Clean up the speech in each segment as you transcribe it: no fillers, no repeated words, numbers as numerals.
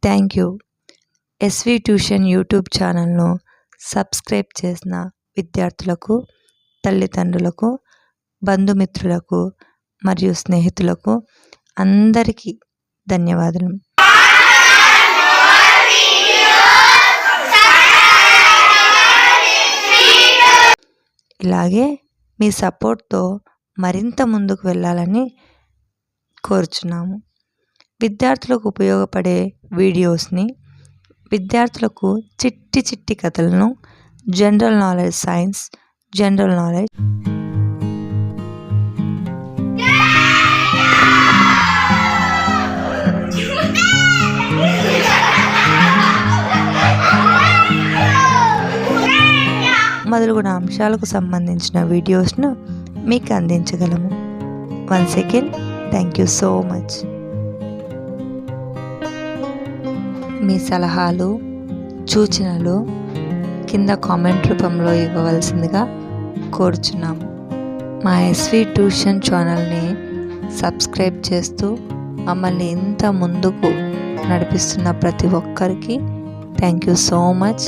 Thank you. SV tuition YouTube ఛానల్ను subscribe చేసిన విద్యార్థులకు, తల్లిదండ్రులకు, బంధుమిత్రులకు మరియు స్నేహితులకు అందరికీ ధన్యవాదాలు. ఇలాగే మీ సపోర్ట్తో మరింత ముందుకు వెళ్ళాలని కోరుచున్నాము. విద్యార్థులకు ఉపయోగపడే వీడియోస్ని, విద్యార్థులకు చిట్టి చిట్టి కథలను, general knowledge, science, general knowledge మొదలగున అంశాలకు సంబంధించిన వీడియోస్ను మీకు అందించగలము. Once again thank you so much. మీ సలహాలు, సూచనలు కింద కామెంట్ రూపంలో ఇవ్వవలసిందిగా కోరుచున్నాము. మా ఎస్వి ట్యూషన్ ఛానల్ని సబ్స్క్రైబ్ చేస్తూ మమ్మల్ని ఇంత ముందుకు నడిపిస్తున్న ప్రతి ఒక్కరికి thank you so much.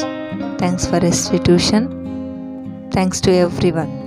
Thanks for SV tuition. Thanks to everyone.